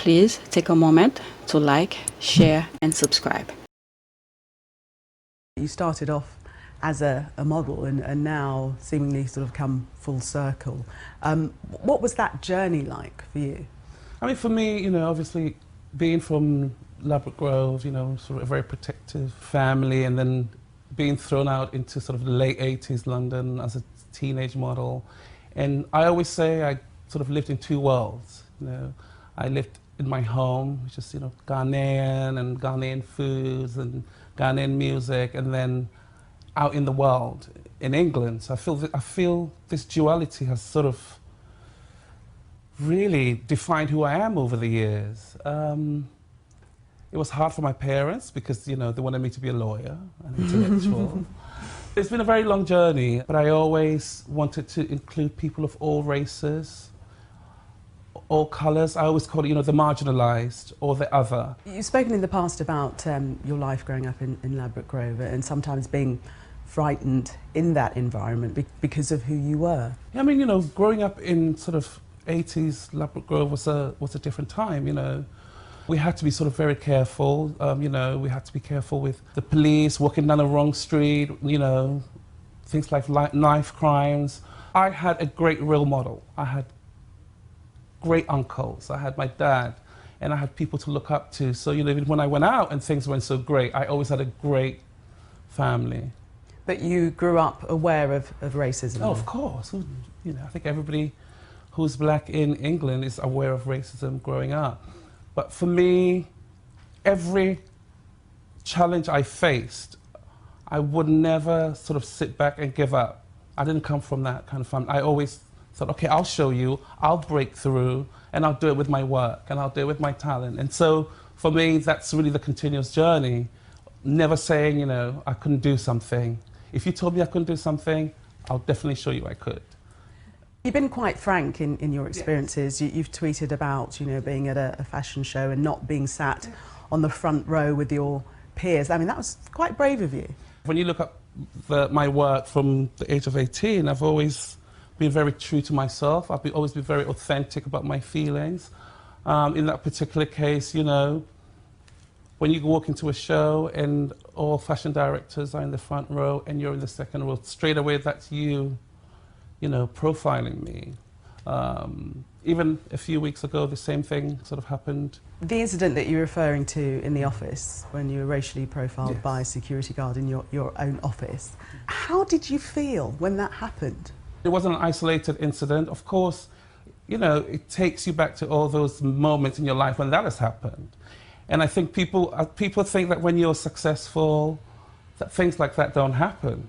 please take a moment to like, share, and subscribe. You started off as a model and now seemingly sort of come full circle. What was that journey like for you? I mean, for me, you know, obviously being from Ladbroke Grove, you know, sort of a very protective family, and then being thrown out into sort of the late 80s London as a teenage model. And I always say I sort of lived in two worlds, you know. I lived in my home, which is, you know, Ghanaian and Ghanaian foods and Ghanaian music, and then out in the world, in England. So I feel this duality has sort of really defined who I am over the years. It was hard for my parents because, you know, they wanted me to be a lawyer, an intellectual. It's been a very long journey, but I always wanted to include people of all races, all colours. I always call it, you know, the marginalised or the other. You've spoken in the past about your life growing up in Ladbroke Grove and sometimes being frightened in that environment because of who you were. Yeah, I mean, you know, growing up in sort of 80s Ladbroke Grove was a different time, you know. We had to be sort of very careful, you know, we had to be careful with the police, walking down the wrong street, you know, things like knife crimes. I had a great role model. I had great uncles, I had my dad, and I had people to look up to. So, you know, even when I went out and things weren't so great, I always had a great family. But you grew up aware of racism? Oh, of course. You know, I think everybody who's black in England is aware of racism growing up. But for me, every challenge I faced, I would never sort of sit back and give up. I didn't come from that kind of family. I always thought, okay, I'll show you, I'll break through, and I'll do it with my work, and I'll do it with my talent. And so for me, that's really the continuous journey. Never saying, you know, I couldn't do something. If you told me I couldn't do something, I'll definitely show you I could. You've been quite frank in your experiences. Yes. You've tweeted about, you know, being at a fashion show and not being sat on the front row with your peers. I mean, that was quite brave of you. When you look at my work from the age of 18, I've always been very true to myself. I've always been very authentic about my feelings. In that particular case, you know, when you walk into a show and all fashion directors are in the front row and you're in the second row, straight away that's you know, profiling me. Even a few weeks ago, the same thing sort of happened. The incident that you're referring to in the office, when you were racially profiled Yes. by a security guard in your own office, how did you feel when that happened? It wasn't an isolated incident. Of course, you know, it takes you back to all those moments in your life when that has happened. And I think people think that when you're successful, that things like that don't happen.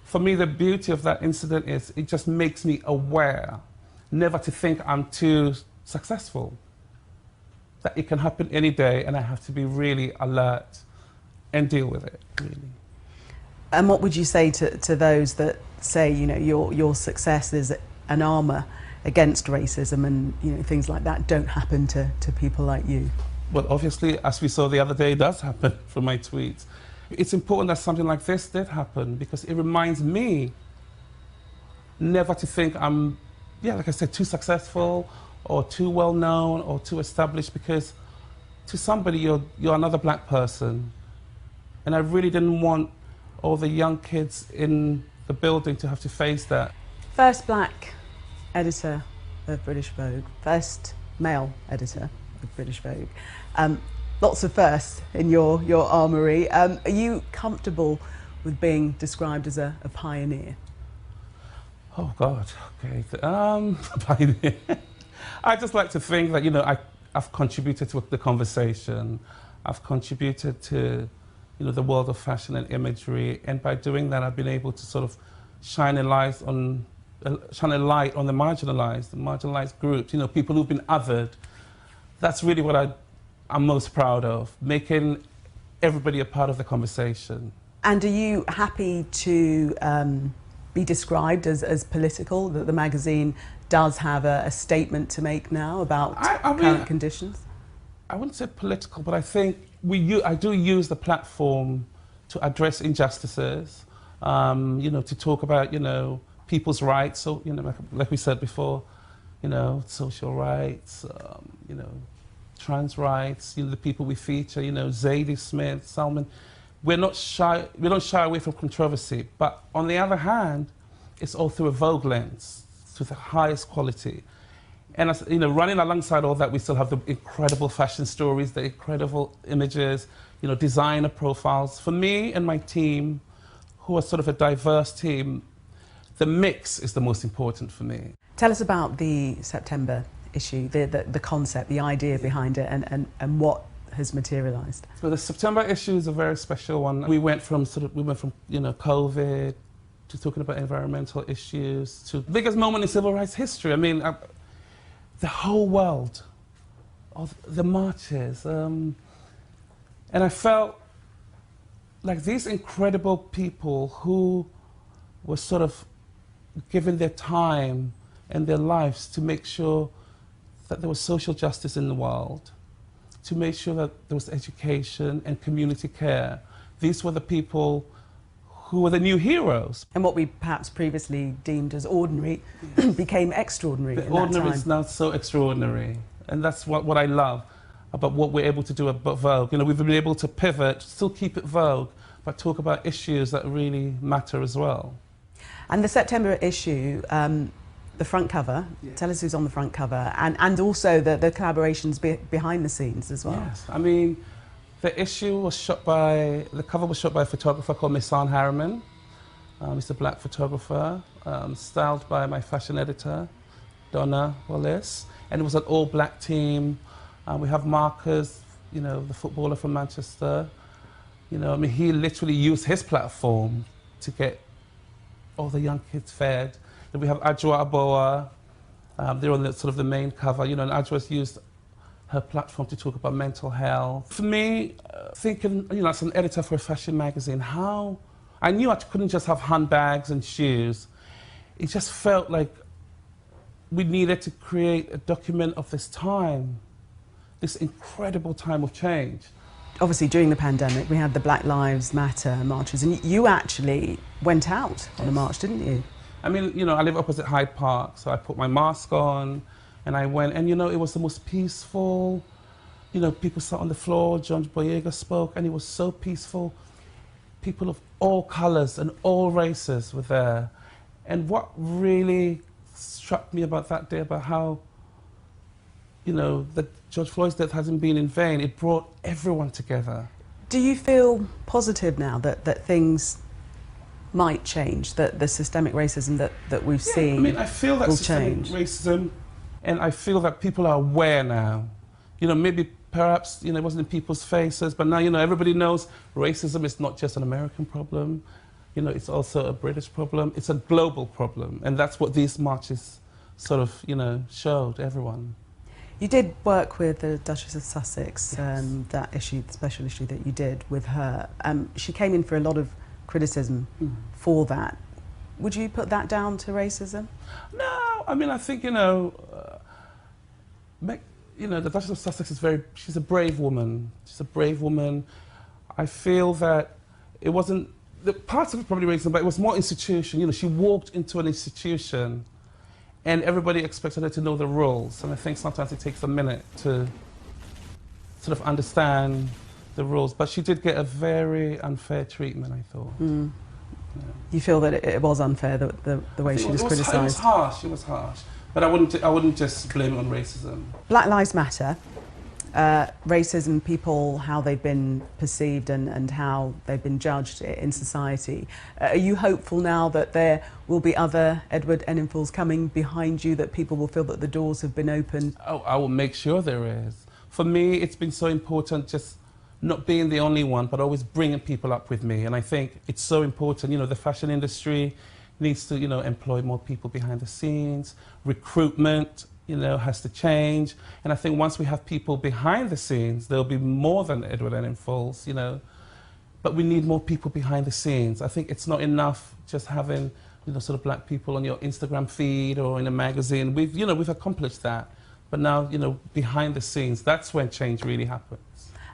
For me, the beauty of that incident is it just makes me aware never to think I'm too successful. That it can happen any day and I have to be really alert and deal with it, really. And what would you say to those that say, you know, your success is an armour against racism and, you know, things like that don't happen to people like you? Well, obviously, as we saw the other day, it does happen from my tweets. It's important that something like this did happen because it reminds me never to think I'm, yeah, like I said, too successful or too well known or too established, because to somebody you're another black person. And I really didn't want all the young kids in the building to have to face that. First black editor of British Vogue, first male editor of British Vogue. Lots of firsts in your armoury. Are you comfortable with being described as a pioneer? Oh God, okay. Pioneer. I just like to think that, you know, I've contributed to the conversation. I've contributed to, you know, the world of fashion and imagery, and by doing that, I've been able to sort of shine a light on the marginalised groups. You know, people who've been othered. That's really what I'm most proud of, making everybody a part of the conversation. And are you happy to be described as political, that the magazine does have a statement to make now about current conditions? I wouldn't say political, but I think I do use the platform to address injustices, you know, to talk about, you know, people's rights. So, you know, like we said before, you know, social rights, you know, trans rights, the people we feature, Zadie Smith, Salman. We don't shy away from controversy, but on the other hand, it's all through a Vogue lens, to the highest quality. And as, running alongside all that, we still have the incredible fashion stories, the incredible images, designer profiles. For me and my team, who are sort of a diverse team, the mix is the most important for me. Tell us about the September issue, the concept, the idea behind it, and what has materialised. So the September issue is a very special one. We went from COVID to talking about environmental issues to the biggest moment in civil rights history. I mean, the whole world, of the marches, and I felt like these incredible people who were sort of given their time and their lives to make sure that there was social justice in the world, to make sure that there was education and community care. These were the people who were the new heroes. And what we perhaps previously deemed as ordinary became extraordinary. The ordinary is now so extraordinary. And that's what I love about what we're able to do at Vogue. We've been able to pivot, still keep it Vogue, but talk about issues that really matter as well. And the September issue, the front cover, tell us who's on the front cover, and also the collaborations behind the scenes as well. Yes, I mean, the cover was shot by a photographer called Misan Harriman. He's a black photographer, styled by my fashion editor, Donna Wallace, and it was an all-black team. We have Marcus, the footballer from Manchester. I mean, he literally used his platform to get all the young kids fed. Then we have Adjoa Aboa. They're on the main cover, and Adjoa's used her platform to talk about mental health. For me, thinking, as an editor for a fashion magazine, I knew I couldn't just have handbags and shoes. It just felt like we needed to create a document of this time, this incredible time of change. Obviously, during the pandemic, we had the Black Lives Matter marches, and you actually went out on a march, didn't you? I mean, I live opposite Hyde Park, so I put my mask on, and I went, and it was the most peaceful. People sat on the floor, John Boyega spoke, and it was so peaceful. People of all colours and all races were there. And what really struck me about that day, about how, that George Floyd's death hasn't been in vain, it brought everyone together. Do you feel positive now that things might change, that the systemic racism that we've seen? I mean, I feel that will systemic change. Racism, and I feel that people are aware now. Maybe perhaps it wasn't in people's faces, but now everybody knows racism is not just an American problem. It's also a British problem. It's a global problem, and that's what these marches sort of showed everyone. You did work with the Duchess of Sussex, that issue, the special issue that you did with her. She came in for a lot of criticism for that. Would you put that down to racism? No, I mean, I think, the Duchess of Sussex she's a brave woman. She's a brave woman. I feel that it wasn't, the parts of it probably racism, but it was more institution. She walked into an institution and everybody expected her to know the rules. And I think sometimes it takes a minute to sort of understand the rules. But she did get a very unfair treatment, I thought. Yeah. You feel that it was unfair, the way she was criticised? It was harsh, it was harsh. But I wouldn't just blame it on racism. Black Lives Matter, racism, people, how they've been perceived and how they've been judged in society. Are you hopeful now that there will be other Edward Enninfuls coming behind you, that people will feel that the doors have been opened? Oh, I will make sure there is. For me, it's been so important just not being the only one, but always bringing people up with me. And I think it's so important. The fashion industry needs to, employ more people behind the scenes. Recruitment, has to change. And I think once we have people behind the scenes, there'll be more than Edward Enninfuls, But we need more people behind the scenes. I think it's not enough just having, sort of black people on your Instagram feed or in a magazine. We've accomplished that. But now, behind the scenes, that's when change really happens.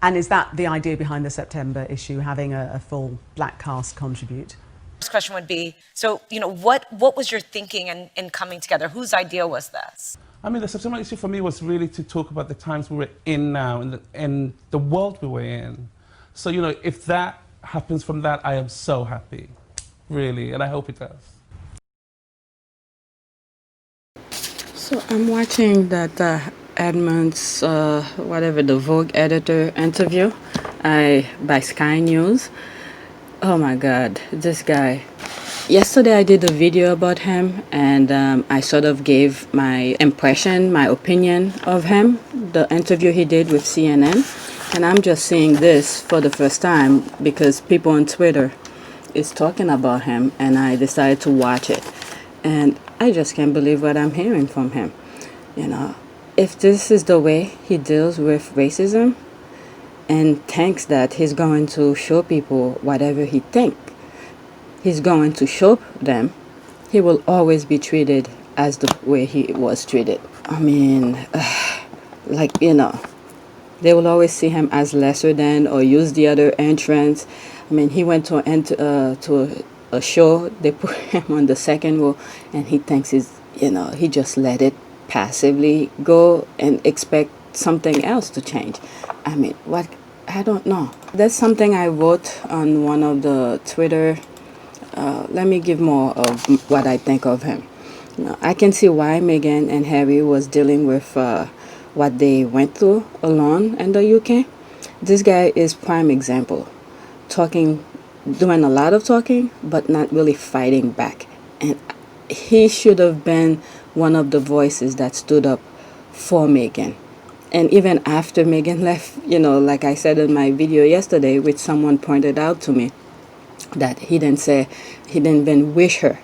And is that the idea behind the September issue, having a full black cast contribute? This question would be, so, what was your thinking in coming together? Whose idea was this? I mean, the September issue for me was really to talk about the times we were in now and the world we were in. So, you know, if that happens from that, I am so happy, really, and I hope it does. So I'm watching that Edmund's, whatever, the Vogue editor interview by Sky News. Oh my God, this guy. Yesterday I did a video about him, and I sort of gave my impression, my opinion of him, the interview he did with CNN. And I'm just seeing this for the first time because people on Twitter is talking about him, and I decided to watch it. And I just can't believe what I'm hearing from him. You know, if this is the way he deals with racism and thinks that he's going to show people whatever he thinks he's going to show them, he will always be treated as the way he was treated. I mean, like, you know, they will always see him as lesser than or use the other entrance. I mean, he went to a show, they put him on the second row, and he thinks he's, you know, he just let it passively go and expect something else to change. I mean, what? I don't know. That's something I wrote on one of the Twitter. Let me give more of what I think of him. You know, I can see why Meghan and Harry was dealing with what they went through alone in the UK. This guy is prime example. Doing a lot of talking, but not really fighting back. And he should have been one of the voices that stood up for Meghan. And even after Meghan left, you know, like I said in my video yesterday, which someone pointed out to me, that he didn't even wish her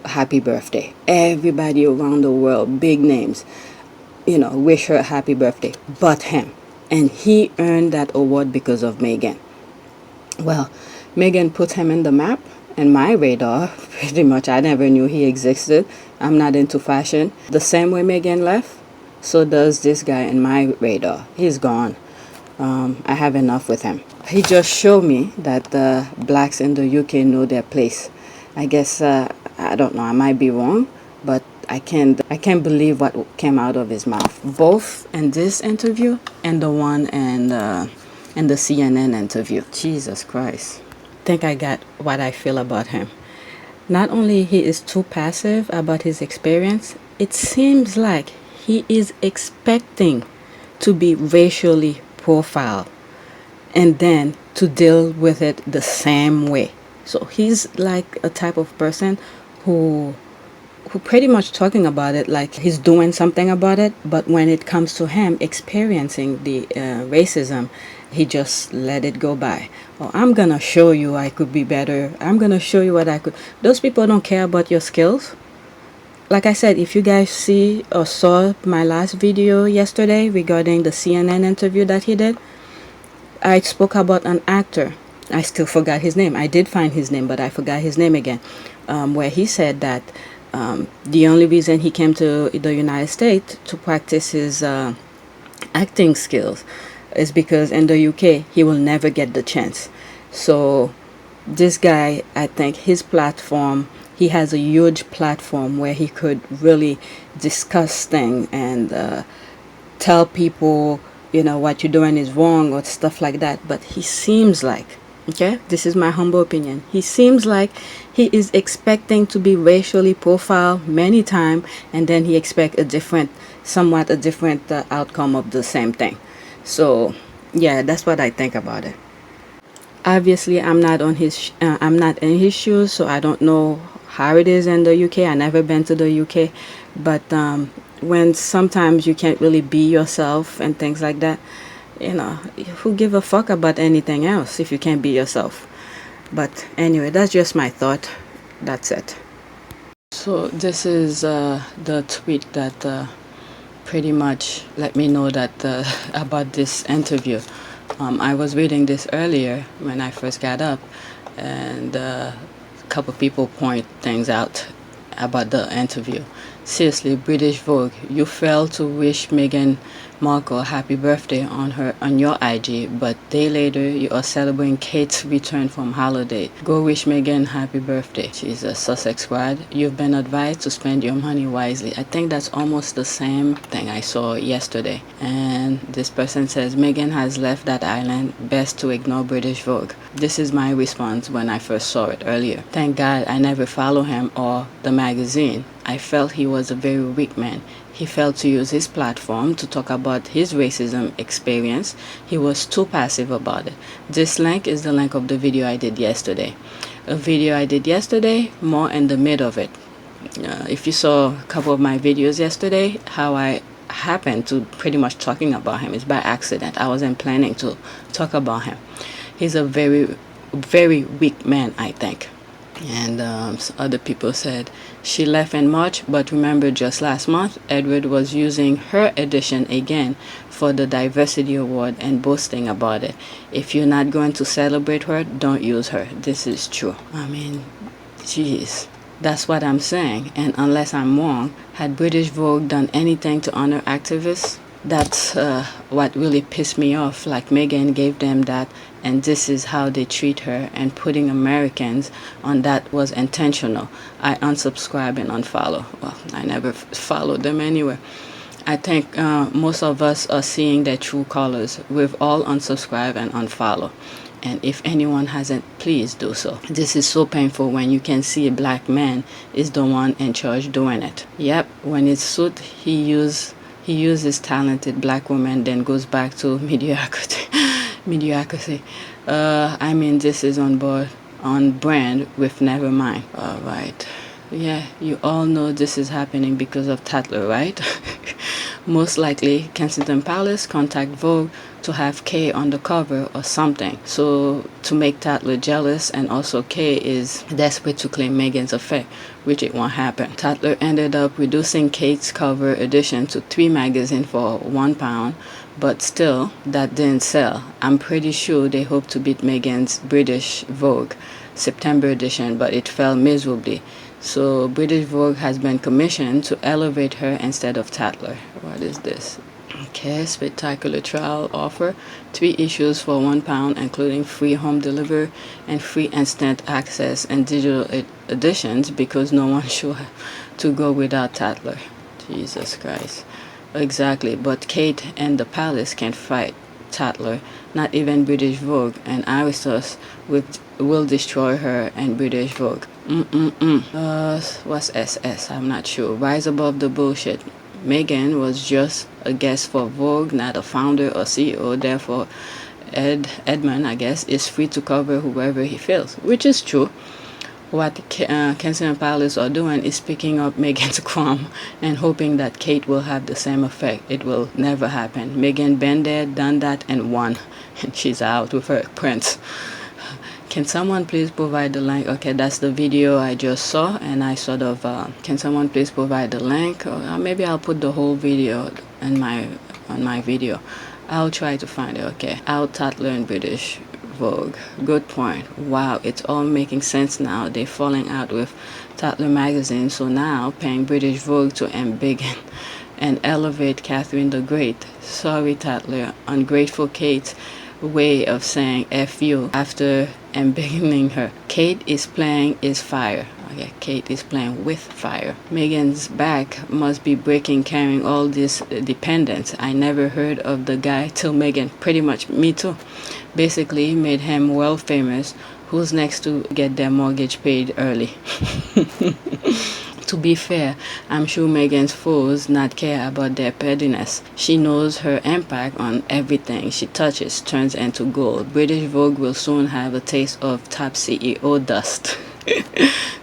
happy birthday. Everybody around the world, big names, you know, wish her a happy birthday, but him. And he earned that award because of Meghan. Well, Meghan put him in the map and my radar, pretty much. I never knew he existed. I'm not into fashion. The same way Meghan left, so does this guy in my radar. He's gone. I have enough with him. He just showed me that blacks in the UK know their place. I guess, I don't know, I might be wrong, but I can't believe what came out of his mouth. Both in this interview and the one in the CNN interview. Jesus Christ. I think I got what I feel about him. Not only he is too passive about his experience, it seems like he is expecting to be racially profiled and then to deal with it the same way. So he's like a type of person who pretty much talking about it like he's doing something about it, but when it comes to him experiencing the racism, he just let it go by. Oh, I'm gonna show you I could be better. I'm gonna show you what I could. Those people don't care about your skills. Like I said, if you guys see or saw my last video yesterday regarding the CNN interview that he did, I spoke about an actor. I still forgot his name. I did find his name, but I forgot his name again. Where he said that the only reason he came to the United States to practice his acting skills is because in the UK he will never get the chance. So this guy, I think his platform, he has a huge platform where he could really discuss things and tell people, you know, what you're doing is wrong or stuff like that. But he seems like, okay, this is my humble opinion, he seems like he is expecting to be racially profiled many times, and then he expects somewhat a different outcome of the same thing. So yeah, that's what I think about it. Obviously, I'm not in his shoes, so I don't know how it is in the UK. I never been to the UK, but when sometimes you can't really be yourself and things like that, you know, who give a fuck about anything else if you can't be yourself? But anyway, that's just my thought. That's it. So this is the tweet that pretty much let me know that about this interview. I was reading this earlier when I first got up, and a couple people point things out about the interview. Seriously, British Vogue, you failed to wish Meghan Markle happy birthday on your IG, but day later you are celebrating Kate's return from holiday. Go wish Meghan happy birthday. She's a Sussex squad. You've been advised to spend your money wisely. I think that's almost the same thing I saw yesterday. And this person says Meghan has left that island. Best to ignore British Vogue. This is my response when I first saw it earlier. Thank God I never follow him or the magazine. I felt he was a very weak man. He failed to use his platform to talk about his racism experience. He was too passive about it. This link is the link of the video I did yesterday. A video I did yesterday, more in the mid of it. If you saw a couple of my videos yesterday, how I happened to pretty much talking about him is by accident. I wasn't planning to talk about him. He's a very, very weak man, I think. And other people said she left in March, but remember just last month Edward was using her edition again for the diversity award and boasting about it. If you're not going to celebrate her, don't use her. This is true. I mean, jeez, that's what I'm saying. And unless I'm wrong, had British Vogue done anything to honor activists? That's what really pissed me off. Like Meghan gave them that, and this is how they treat her, and putting Americans on that was intentional. I unsubscribe and unfollow. Well, I never followed them anyway. I think most of us are seeing their true colors. We've all unsubscribed and unfollow. And if anyone hasn't, please do so. This is so painful when you can see a black man is the one in charge doing it. Yep, when it's suit, he uses talented black women, then goes back to mediocrity. Mediocrity. I mean, this is on brand with Nevermind. All right. Yeah, you all know this is happening because of Tatler, right? Most likely, Kensington Palace contact Vogue to have Kay on the cover or something. So to make Tatler jealous, and also Kay is desperate to claim Meghan's affair, which it won't happen. Tatler ended up reducing Kate's cover edition to 3 magazines for £1, but still, that didn't sell. I'm pretty sure they hope to beat Meghan's British Vogue September edition, but it fell miserably. So British Vogue has been commissioned to elevate her instead of Tatler. What is this? Okay, spectacular trial offer. 3 issues for £1, including free home delivery and free instant access and digital editions, because no one should have to go without Tatler. Jesus Christ. Exactly, but Kate and the Palace can't fight Tatler. Not even British Vogue, and Aristos will destroy her and British Vogue. What's SS? I'm not sure. Rise above the bullshit. Meghan was just a guest for Vogue, not a founder or CEO. Therefore, Edmund, I guess, is free to cover whoever he feels, which is true. What Kensington Palace are doing is picking up Meghan's crumb and hoping that Kate will have the same effect. It will never happen. Meghan been there, done that, and won. And she's out with her prince. Can someone please provide the link? Okay, that's the video I just saw, and I sort of, can someone please provide the link? Or maybe I'll put the whole video on my video. I'll try to find it. Okay, Out Tatler in British Vogue. Good point. Wow, it's all making sense now. They're falling out with Tatler magazine, so now paying British Vogue to embiggen and elevate Catherine the Great. Sorry, Tatler. Ungrateful Kate's way of saying F you after embiggening her. Kate is playing is fire. Okay, Kate is playing with fire. Meghan's back must be breaking carrying all this dependence. I never heard of the guy till Meghan. Pretty much me too. Basically made him world famous. Who's next to get their mortgage paid early? To be fair, I'm sure Meghan's foes not care about their pettiness. She knows her impact on everything she touches turns into gold. British Vogue will soon have a taste of top CEO dust.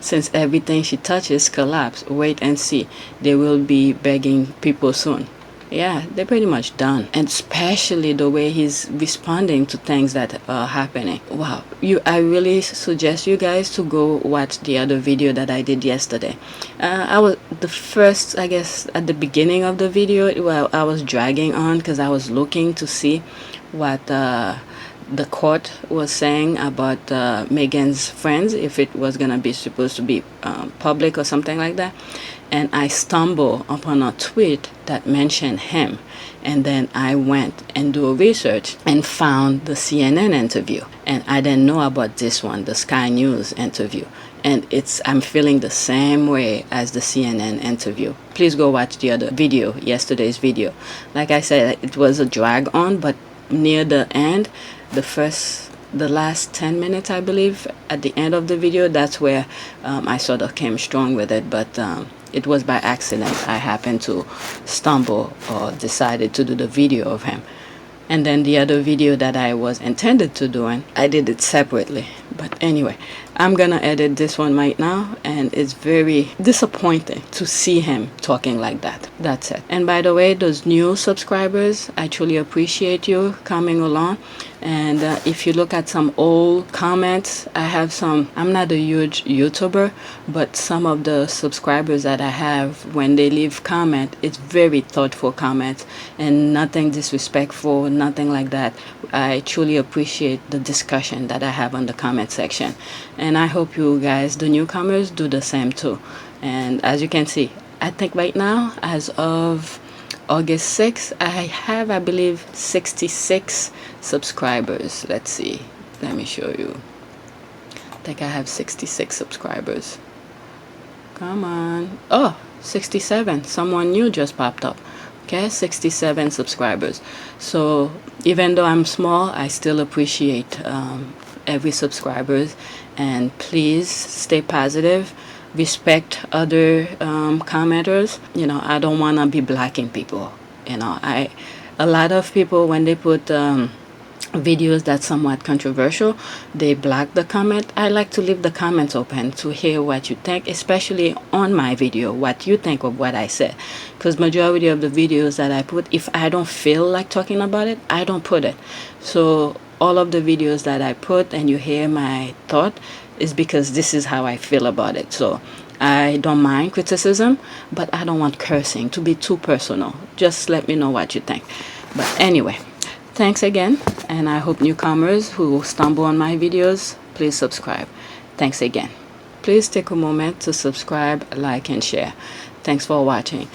Since everything she touches collapses, wait and see. They will be begging people soon. Yeah, they're pretty much done. And especially the way he's responding to things that are happening. Wow. I really suggest you guys to go watch the other video that I did yesterday. I was the first, I guess, at the beginning of the video, well, I was dragging on because I was looking to see what the court was saying about Meghan's friends, if it was gonna be supposed to be public or something like that. And I stumbled upon a tweet that mentioned him, and then I went and do research and found the CNN interview, and I didn't know about this one, the Sky News interview. And I'm feeling the same way as the CNN interview. Please go watch the other video, yesterday's video. Like I said, it was a drag on, but near the end, the last 10 minutes, I believe, at the end of the video, that's where I sort of came strong with it. But it was by accident. I happened to stumble or decided to do the video of him. And then the other video that I was intended to do, and I did it separately. But anyway, I'm gonna edit this one right now, and it's very disappointing to see him talking like that. That's it. And by the way, those new subscribers, I truly appreciate you coming along. And if you look at some old comments, I have some, I'm not a huge YouTuber, but some of the subscribers that I have, when they leave comment, it's very thoughtful comments and nothing disrespectful, nothing like that. I truly appreciate the discussion that I have on the comment section. And I hope you guys, the newcomers, do the same too. And as you can see, I think right now, as of August 6th, I have, I believe, 66 subscribers. Let's see. Let me show you. I think I have 66 subscribers. Come on. Oh, 67. Someone new just popped up. Okay, 67 subscribers. So even though I'm small, I still appreciate every subscribers. And please stay positive. Respect other commenters. You know, I don't want to be blocking people. You know, a lot of people, when they put videos that's somewhat controversial, they block the comment. I like to leave the comments open to hear what you think, especially on my video, what you think of what I said. Because majority of the videos that I put, if I don't feel like talking about it, I don't put it. So all of the videos that I put and you hear my thought is because this is how I feel about it. So I don't mind criticism, but I don't want cursing to be too personal. Just let me know what you think. But anyway, thanks again, and I hope newcomers who stumble on my videos, please subscribe. Thanks again. Please take a moment to subscribe, like, and share. Thanks for watching.